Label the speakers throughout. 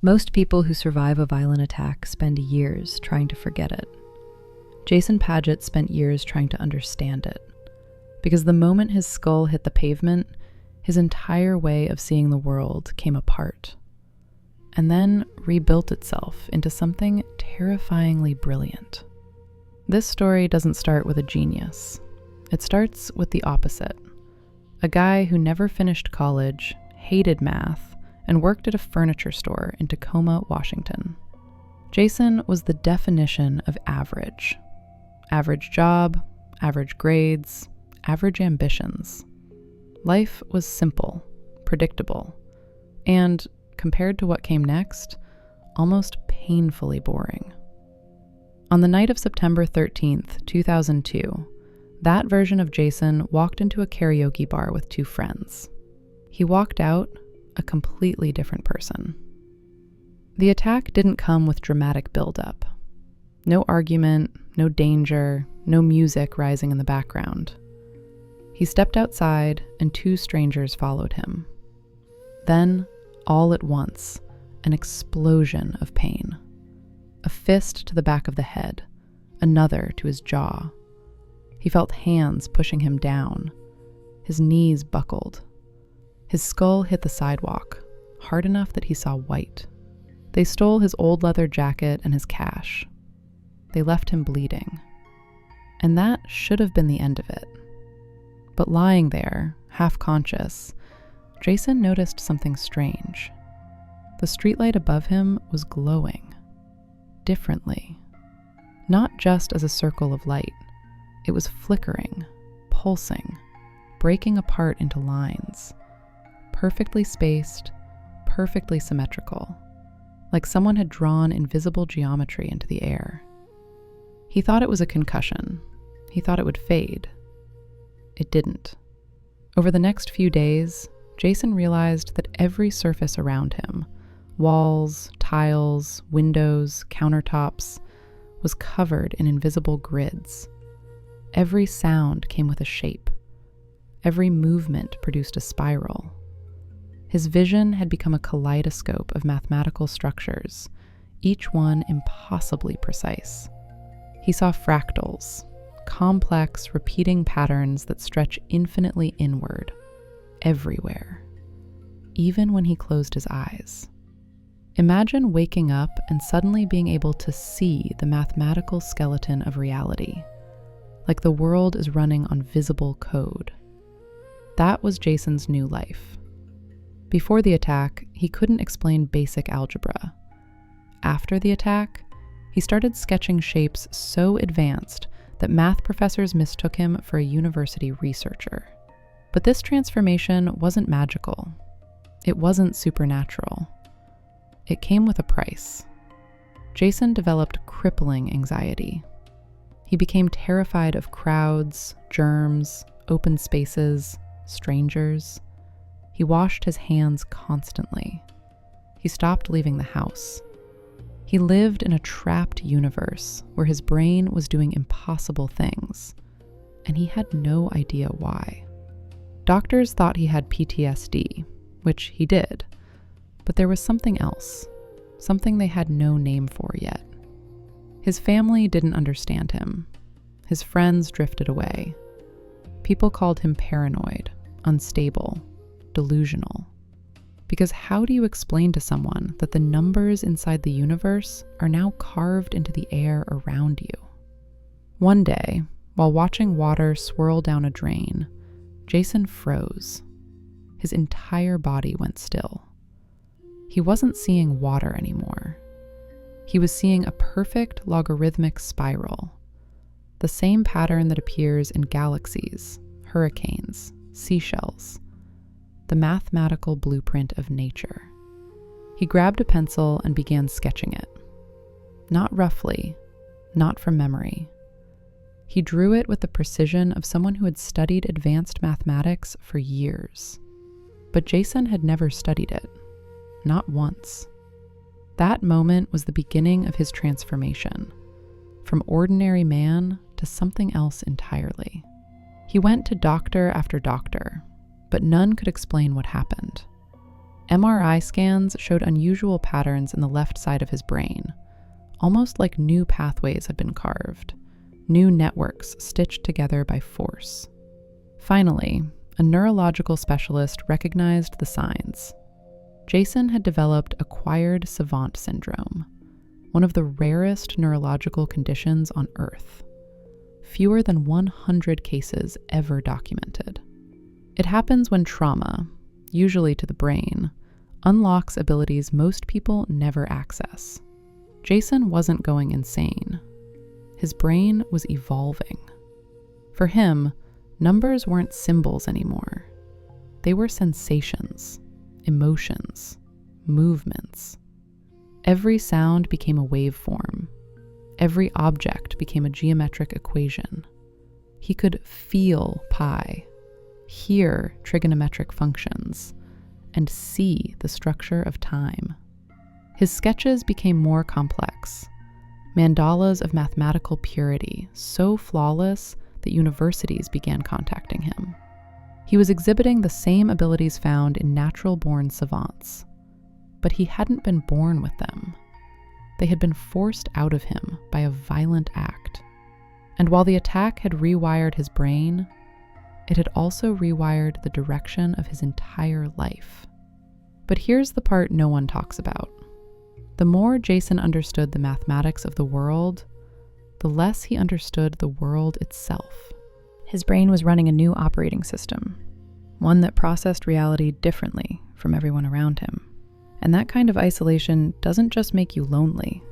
Speaker 1: Most people who survive a violent attack spend years trying to forget it. Jason Padgett spent years trying to understand it, because the moment his skull hit the pavement, his entire way of seeing the world came apart, and then rebuilt itself into something terrifyingly brilliant. This story doesn't start with a genius. It starts with the opposite. A guy who never finished college, hated math, and worked at a furniture store in Tacoma, Washington. Jason was the definition of average. Average job, average grades, average ambitions. Life was simple, predictable, and, compared to what came next, almost painfully boring. On the night of September 13th, 2002, that version of Jason walked into a karaoke bar with two friends. He walked out a completely different person. The attack didn't come with dramatic buildup. No argument, no danger, no music rising in the background. He stepped outside and two strangers followed him. Then, all at once, an explosion of pain. A fist to the back of the head, another to his jaw. He felt hands pushing him down. His knees buckled. His skull hit the sidewalk, hard enough that he saw white. They stole his old leather jacket and his cash. They left him bleeding. And that should have been the end of it. But lying there, half conscious, Jason noticed something strange. The streetlight above him was glowing. Differently. Not just as a circle of light. It was flickering, pulsing, breaking apart into lines. Perfectly spaced, perfectly symmetrical. Like someone had drawn invisible geometry into the air. He thought it was a concussion. He thought it would fade. It didn't. Over the next few days, Jason realized that every surface around him, walls, tiles, windows, countertops, was covered in invisible grids. Every sound came with a shape. Every movement produced a spiral. His vision had become a kaleidoscope of mathematical structures, each one impossibly precise. He saw fractals, complex, repeating patterns that stretch infinitely inward, everywhere, even when he closed his eyes. Imagine waking up and suddenly being able to see the mathematical skeleton of reality, like the world is running on visible code. That was Jason's new life. Before the attack, he couldn't explain basic algebra. After the attack, he started sketching shapes so advanced that math professors mistook him for a university researcher. But this transformation wasn't magical. It wasn't supernatural. It came with a price. Jason developed crippling anxiety. He became terrified of crowds, germs, open spaces, strangers. He washed his hands constantly. He stopped leaving the house. He lived in a trapped universe where his brain was doing impossible things, and he had no idea why. Doctors thought he had PTSD, which he did, but there was something else, something they had no name for yet. His family didn't understand him. His friends drifted away. People called him paranoid, unstable, delusional. Because how do you explain to someone that the numbers inside the universe are now carved into the air around you? One day, while watching water swirl down a drain, Jason froze. His entire body went still. He wasn't seeing water anymore. He was seeing a perfect logarithmic spiral, the same pattern that appears in galaxies, hurricanes, seashells, the mathematical blueprint of nature. He grabbed a pencil and began sketching it. Not roughly, not from memory. He drew it with the precision of someone who had studied advanced mathematics for years. But Jason had never studied it, not once. That moment was the beginning of his transformation, from ordinary man to something else entirely. He went to doctor after doctor, but none could explain what happened. MRI scans showed unusual patterns in the left side of his brain, almost like new pathways had been carved, new networks stitched together by force. Finally, a neurological specialist recognized the signs. Jason had developed acquired savant syndrome, one of the rarest neurological conditions on Earth. Fewer than 100 cases ever documented. It happens when trauma, usually to the brain, unlocks abilities most people never access. Jason wasn't going insane. His brain was evolving. For him, numbers weren't symbols anymore. They were sensations, emotions, movements. Every sound became a waveform. Every object became a geometric equation. He could feel pi, hear trigonometric functions, and see the structure of time. His sketches became more complex, mandalas of mathematical purity, so flawless that universities began contacting him. He was exhibiting the same abilities found in natural-born savants, but he hadn't been born with them. They had been forced out of him by a violent act. And while the attack had rewired his brain, it had also rewired the direction of his entire life. But here's the part no one talks about. The more Jason understood the mathematics of the world, the less he understood the world itself. His brain was running a new operating system, one that processed reality differently from everyone around him. And that kind of isolation doesn't just make you lonely.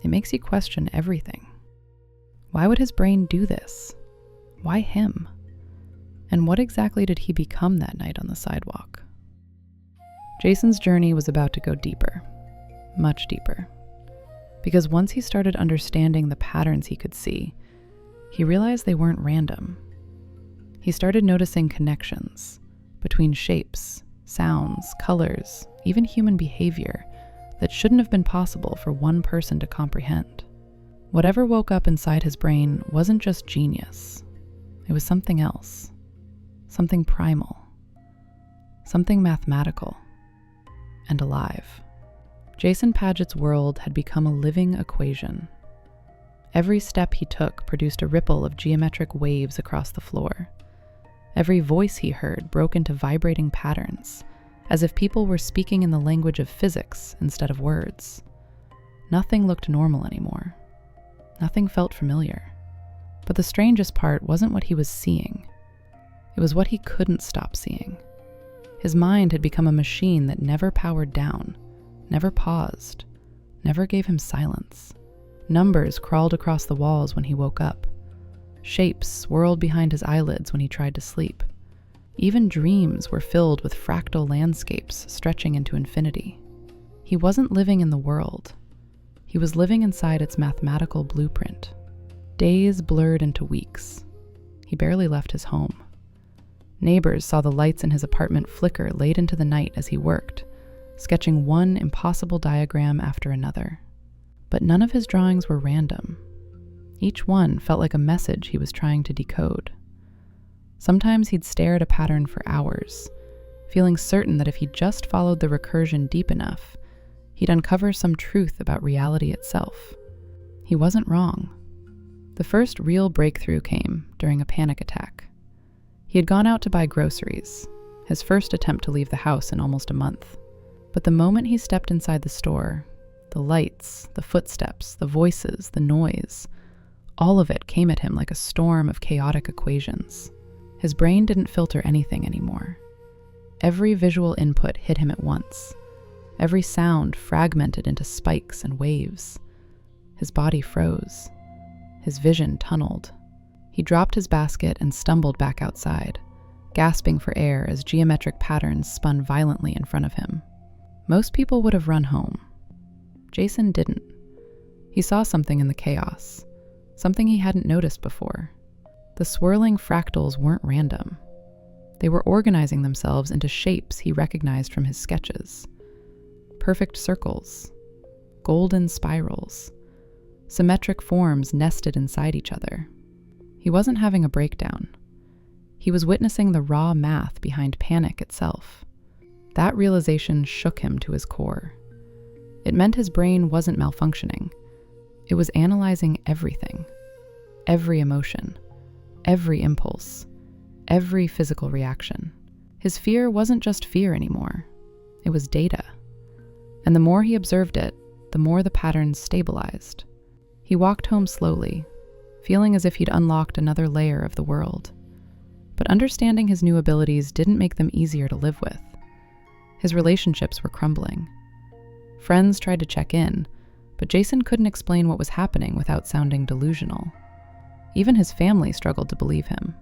Speaker 1: It makes you question everything. Why would his brain do this? Why him? And what exactly did he become that night on the sidewalk? Jason's journey was about to go deeper, much deeper. Because once he started understanding the patterns he could see, he realized they weren't random. He started noticing connections between shapes, sounds, colors, even human behavior that shouldn't have been possible for one person to comprehend. Whatever woke up inside his brain wasn't just genius. It was something else. Something primal. Something mathematical. And alive. Jason Padgett's world had become a living equation. Every step he took produced a ripple of geometric waves across the floor. Every voice he heard broke into vibrating patterns, as if people were speaking in the language of physics instead of words. Nothing looked normal anymore. Nothing felt familiar. But the strangest part wasn't what he was seeing. It was what he couldn't stop seeing. His mind had become a machine that never powered down, never paused, never gave him silence. Numbers crawled across the walls when he woke up. Shapes swirled behind his eyelids when he tried to sleep. Even dreams were filled with fractal landscapes stretching into infinity. He wasn't living in the world. He was living inside its mathematical blueprint. Days blurred into weeks. He barely left his home. Neighbors saw the lights in his apartment flicker late into the night as he worked, sketching one impossible diagram after another. But none of his drawings were random. Each one felt like a message he was trying to decode. Sometimes he'd stare at a pattern for hours, feeling certain that if he just followed the recursion deep enough, he'd uncover some truth about reality itself. He wasn't wrong. The first real breakthrough came during a panic attack. He had gone out to buy groceries, his first attempt to leave the house in almost a month. But the moment he stepped inside the store, the lights, the footsteps, the voices, the noise, all of it came at him like a storm of chaotic equations. His brain didn't filter anything anymore. Every visual input hit him at once. Every sound fragmented into spikes and waves. His body froze. His vision tunneled. He dropped his basket and stumbled back outside, gasping for air as geometric patterns spun violently in front of him. Most people would have run home. Jason didn't. He saw something in the chaos, something he hadn't noticed before. The swirling fractals weren't random. They were organizing themselves into shapes he recognized from his sketches. Perfect circles, golden spirals, symmetric forms nested inside each other. He wasn't having a breakdown. He was witnessing the raw math behind panic itself. That realization shook him to his core. It meant his brain wasn't malfunctioning. It was analyzing everything. Every emotion, every impulse, every physical reaction. His fear wasn't just fear anymore. It was data. And the more he observed it, the more the patterns stabilized. He walked home slowly, feeling as if he'd unlocked another layer of the world. But understanding his new abilities didn't make them easier to live with. His relationships were crumbling. Friends tried to check in, but Jason couldn't explain what was happening without sounding delusional. Even his family struggled to believe him.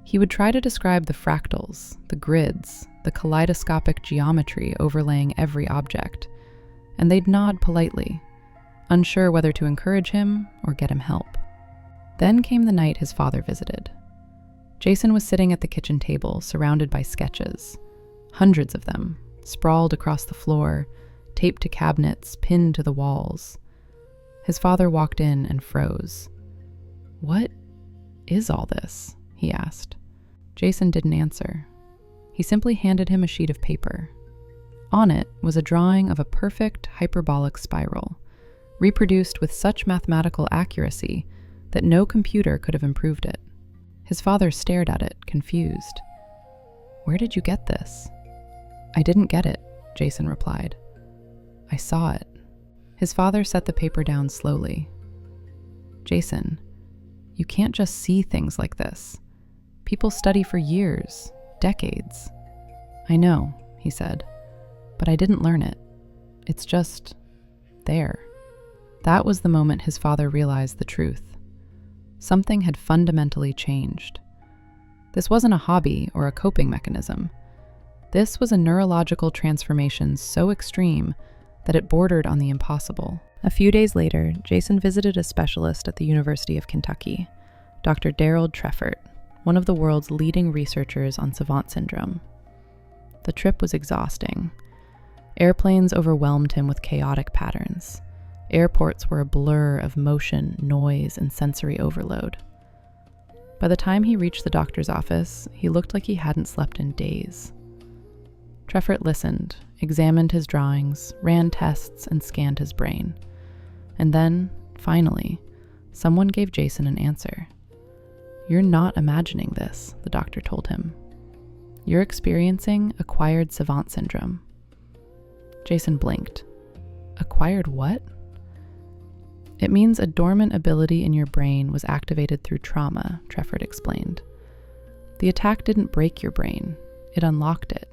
Speaker 1: He would try to describe the fractals, the grids, the kaleidoscopic geometry overlaying every object, and they'd nod politely, unsure whether to encourage him or get him help. Then came the night his father visited. Jason was sitting at the kitchen table, surrounded by sketches, hundreds of them, sprawled across the floor, taped to cabinets, pinned to the walls. His father walked in and froze. "What is all this?" he asked. Jason didn't answer. He simply handed him a sheet of paper. On it was a drawing of a perfect hyperbolic spiral, reproduced with such mathematical accuracy that no computer could have improved it. His father stared at it, confused. "Where did you get this?" "I didn't get it," Jason replied. "I saw it." His father set the paper down slowly. "Jason, you can't just see things like this. People study for years, decades." "I know," he said, "but I didn't learn it. It's just there." That was the moment his father realized the truth. Something had fundamentally changed. This wasn't a hobby or a coping mechanism. This was a neurological transformation so extreme that it bordered on the impossible. A few days later, Jason visited a specialist at the University of Kentucky, Dr. Daryl Treffert, one of the world's leading researchers on savant syndrome. The trip was exhausting. Airplanes overwhelmed him with chaotic patterns. Airports were a blur of motion, noise, and sensory overload. By the time he reached the doctor's office, he looked like he hadn't slept in days. Treffert listened, examined his drawings, ran tests, and scanned his brain. And then, finally, someone gave Jason an answer. "You're not imagining this," the doctor told him. "You're experiencing acquired savant syndrome." Jason blinked. "Acquired what?" "It means a dormant ability in your brain was activated through trauma," Treffert explained. "The attack didn't break your brain, it unlocked it."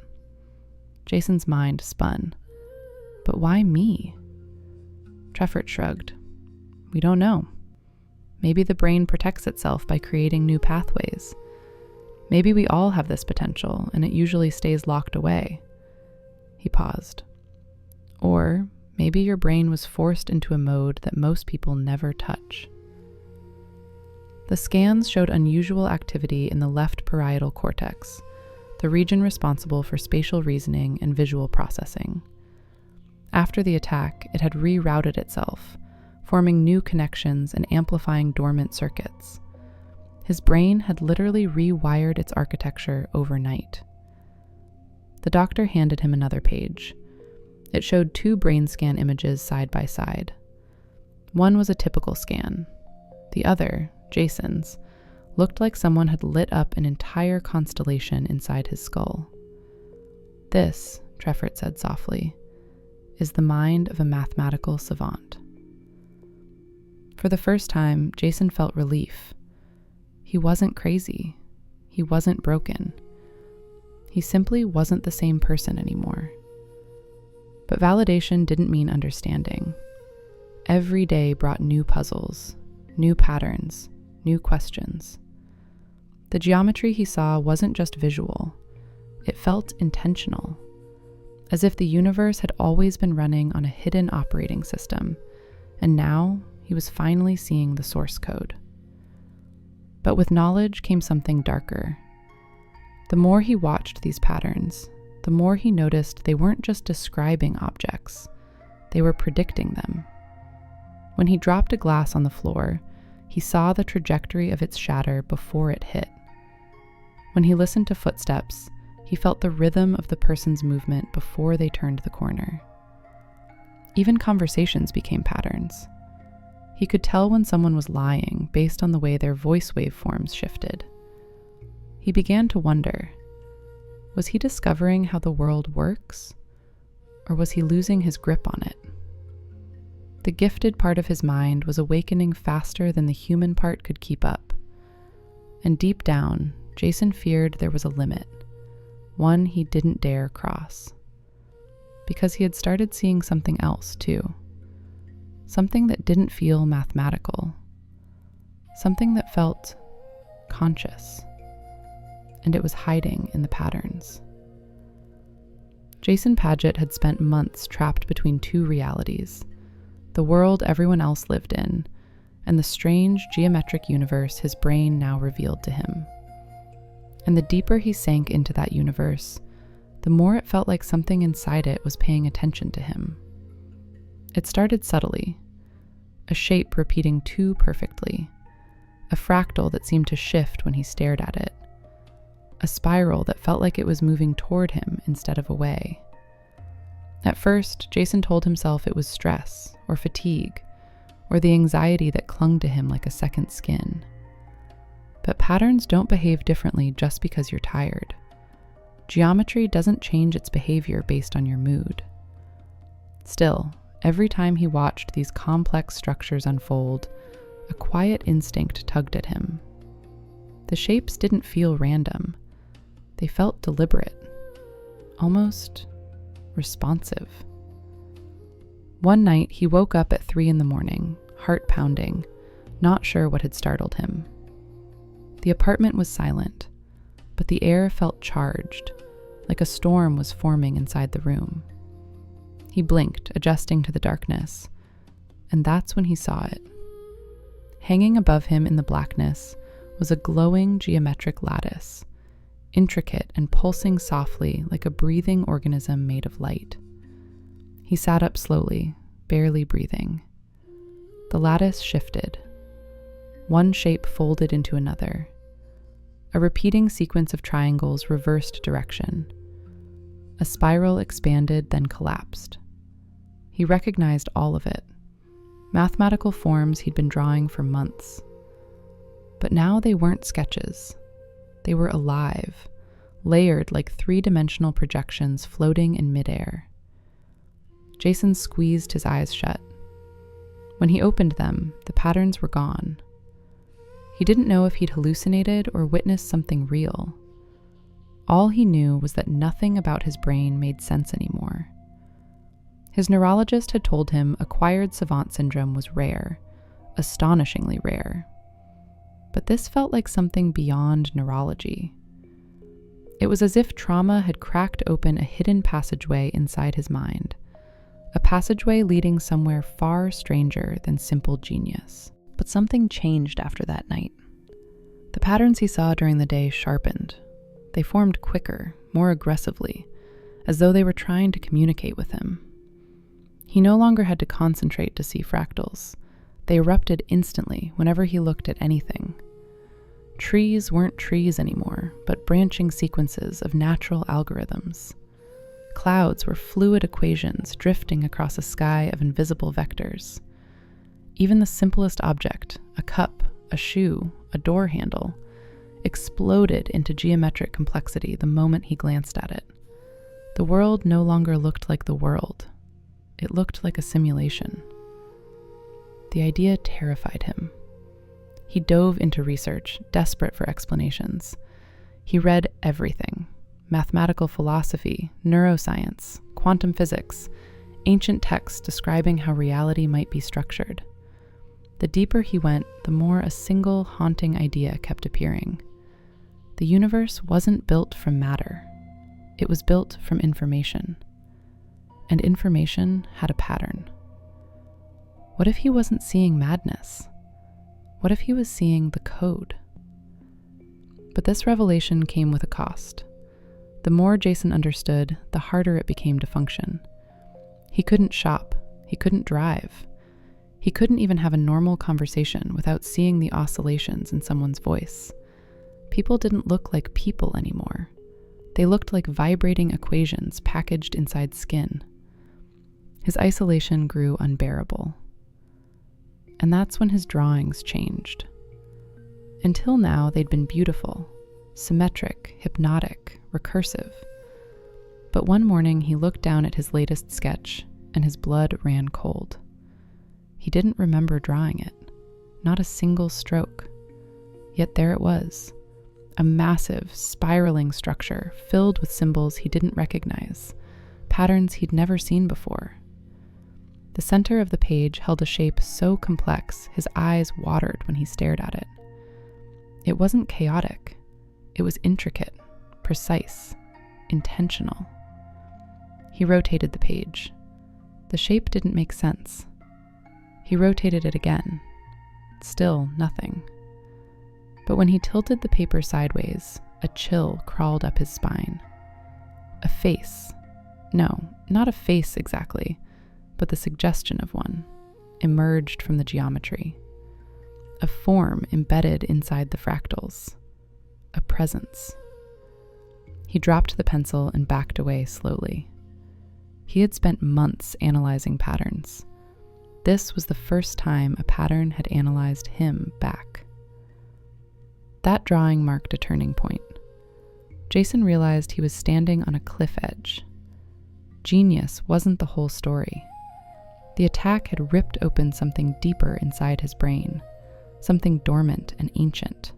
Speaker 1: Jason's mind spun. "But why me?" Treffert shrugged. "We don't know. Maybe the brain protects itself by creating new pathways. Maybe we all have this potential, and it usually stays locked away." He paused. "Or maybe your brain was forced into a mode that most people never touch." The scans showed unusual activity in the left parietal cortex, the region responsible for spatial reasoning and visual processing. After the attack, it had rerouted itself, forming new connections and amplifying dormant circuits. His brain had literally rewired its architecture overnight. The doctor handed him another page. It showed 2 brain scan images side by side. One was a typical scan. The other, Jason's, looked like someone had lit up an entire constellation inside his skull. "This," Treffert said softly, "is the mind of a mathematical savant." For the first time, Jason felt relief. He wasn't crazy. He wasn't broken. He simply wasn't the same person anymore. But validation didn't mean understanding. Every day brought new puzzles, new patterns, new questions. The geometry he saw wasn't just visual. It felt intentional, as if the universe had always been running on a hidden operating system, and now he was finally seeing the source code. But with knowledge came something darker. The more he watched these patterns, the more he noticed they weren't just describing objects, they were predicting them. When he dropped a glass on the floor, he saw the trajectory of its shatter before it hit. When he listened to footsteps, He felt the rhythm of the person's movement before they turned the corner. Even conversations became patterns. He could tell when someone was lying based on the way their voice waveforms shifted. He began to wonder, was he discovering how the world works, or was he losing his grip on it? The gifted part of his mind was awakening faster than the human part could keep up. And deep down, Jason feared there was a limit, one he didn't dare cross. Because he had started seeing something else, too. Something that didn't feel mathematical. Something that felt conscious. And it was hiding in the patterns. Jason Padgett had spent months trapped between two realities, the world everyone else lived in, and the strange geometric universe his brain now revealed to him. And the deeper he sank into that universe, the more it felt like something inside it was paying attention to him. It started subtly, a shape repeating too perfectly, a fractal that seemed to shift when he stared at it, a spiral that felt like it was moving toward him instead of away. At first, Jason told himself it was stress or fatigue, or the anxiety that clung to him like a second skin. But patterns don't behave differently just because you're tired. Geometry doesn't change its behavior based on your mood. Still, every time he watched these complex structures unfold, a quiet instinct tugged at him. The shapes didn't feel random. They felt deliberate, almost responsive. One night, he woke up at 3 a.m, heart pounding, not sure what had startled him. The apartment was silent, but the air felt charged, like a storm was forming inside the room. He blinked, adjusting to the darkness, and that's when he saw it. Hanging above him in the blackness was a glowing geometric lattice, intricate and pulsing softly like a breathing organism made of light. He sat up slowly, barely breathing. The lattice shifted. One shape folded into another. A repeating sequence of triangles reversed direction. A spiral expanded, then collapsed. He recognized all of it. Mathematical forms he'd been drawing for months. But now they weren't sketches. They were alive, layered like three-dimensional projections floating in midair. Jason squeezed his eyes shut. When he opened them, the patterns were gone. He didn't know if he'd hallucinated or witnessed something real. All he knew was that nothing about his brain made sense anymore. His neurologist had told him acquired savant syndrome was rare, astonishingly rare. But this felt like something beyond neurology. It was as if trauma had cracked open a hidden passageway inside his mind, a passageway leading somewhere far stranger than simple genius. But something changed after that night. The patterns he saw during the day sharpened. They formed quicker, more aggressively, as though they were trying to communicate with him. He no longer had to concentrate to see fractals. They erupted instantly whenever he looked at anything. Trees weren't trees anymore, but branching sequences of natural algorithms. Clouds were fluid equations drifting across a sky of invisible vectors. Even the simplest object, a cup, a shoe, a door handle, exploded into geometric complexity the moment he glanced at it. The world no longer looked like the world. It looked like a simulation. The idea terrified him. He dove into research, desperate for explanations. He read everything: mathematical philosophy, neuroscience, quantum physics, ancient texts describing how reality might be structured. The deeper he went, the more a single haunting idea kept appearing. The universe wasn't built from matter. It was built from information. And information had a pattern. What if he wasn't seeing madness? What if he was seeing the code? But this revelation came with a cost. The more Jason understood, the harder it became to function. He couldn't shop. He couldn't drive. He couldn't even have a normal conversation without seeing the oscillations in someone's voice. People didn't look like people anymore. They looked like vibrating equations packaged inside skin. His isolation grew unbearable. And that's when his drawings changed. Until now, they'd been beautiful, symmetric, hypnotic, recursive. But one morning, he looked down at his latest sketch, and his blood ran cold. He didn't remember drawing it, not a single stroke. Yet there it was, a massive, spiraling structure filled with symbols he didn't recognize, patterns he'd never seen before. The center of the page held a shape so complex his eyes watered when he stared at it. It wasn't chaotic. It was intricate, precise, intentional. He rotated the page. The shape didn't make sense. He rotated it again. Still nothing. But when he tilted the paper sideways, a chill crawled up his spine. A face. No, not a face exactly, but the suggestion of one, emerged from the geometry. A form embedded inside the fractals. A presence. He dropped the pencil and backed away slowly. He had spent months analyzing patterns. This was the first time a pattern had analyzed him back. That drawing marked a turning point. Jason realized he was standing on a cliff edge. Genius wasn't the whole story. The attack had ripped open something deeper inside his brain, something dormant and ancient.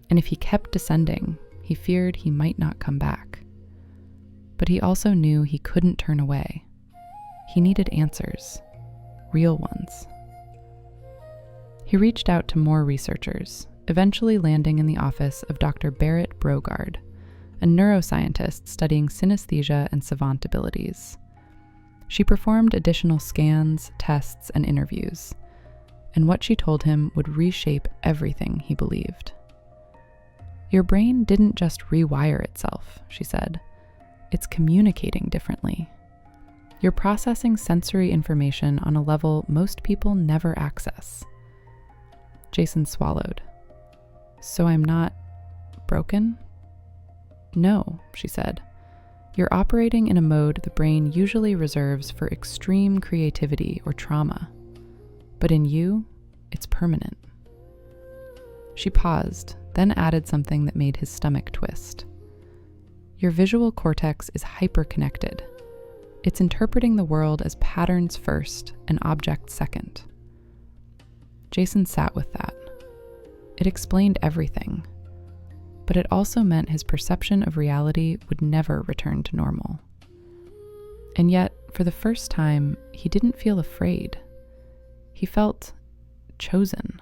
Speaker 1: And if he kept descending, he feared he might not come back. But he also knew he couldn't turn away. He needed answers, real ones. He reached out to more researchers, eventually landing in the office of Dr. Barrett Brogard, a neuroscientist studying synesthesia and savant abilities. She performed additional scans, tests, and interviews, and what she told him would reshape everything he believed. Your brain didn't just rewire itself, she said. It's communicating differently. You're processing sensory information on a level most people never access. Jason swallowed. So I'm not broken? No, she said. You're operating in a mode the brain usually reserves for extreme creativity or trauma. But in you, it's permanent. She paused, then added something that made his stomach twist. Your visual cortex is hyper-connected. It's interpreting the world as patterns first and objects second. Jason sat with that. It explained everything. But it also meant his perception of reality would never return to normal. And yet, for the first time, he didn't feel afraid. He felt chosen.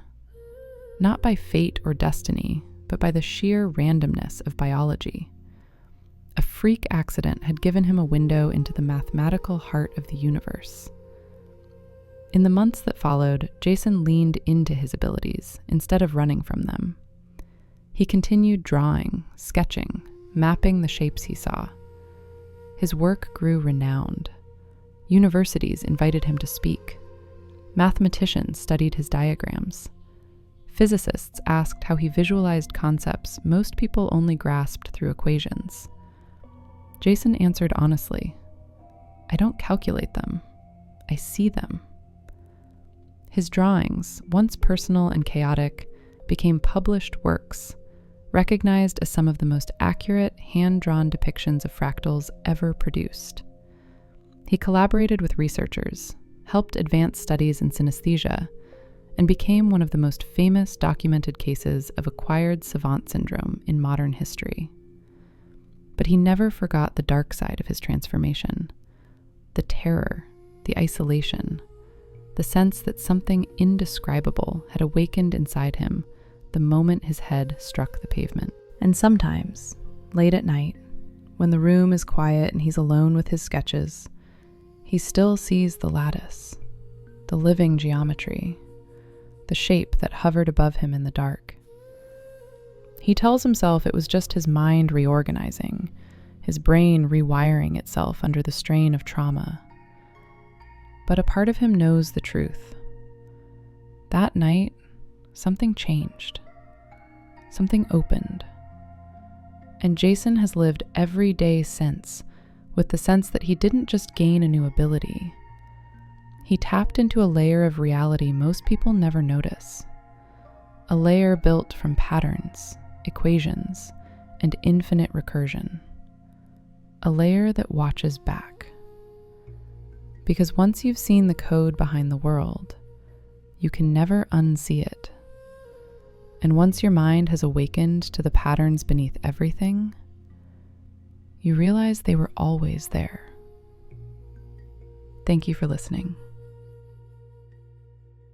Speaker 1: Not by fate or destiny, but by the sheer randomness of biology. A freak accident had given him a window into the mathematical heart of the universe. In the months that followed, Jason leaned into his abilities instead of running from them. He continued drawing, sketching, mapping the shapes he saw. His work grew renowned. Universities invited him to speak. Mathematicians studied his diagrams. Physicists asked how he visualized concepts most people only grasped through equations. Jason answered honestly, I don't calculate them. I see them. His drawings, once personal and chaotic, became published works, recognized as some of the most accurate, hand-drawn depictions of fractals ever produced. He collaborated with researchers, helped advance studies in synesthesia, and became one of the most famous documented cases of acquired savant syndrome in modern history. But he never forgot the dark side of his transformation, the terror, the isolation, the sense that something indescribable had awakened inside him the moment his head struck the pavement. And sometimes, late at night, when the room is quiet and he's alone with his sketches, he still sees the lattice, the living geometry, the shape that hovered above him in the dark. He tells himself it was just his mind reorganizing, his brain rewiring itself under the strain of trauma. But a part of him knows the truth. That night, something changed. Something opened. And Jason has lived every day since with the sense that he didn't just gain a new ability. He tapped into a layer of reality most people never notice. A layer built from patterns, equations, and infinite recursion. A layer that watches back. Because once you've seen the code behind the world, you can never unsee it. And once your mind has awakened to the patterns beneath everything, you realize they were always there. Thank you for listening.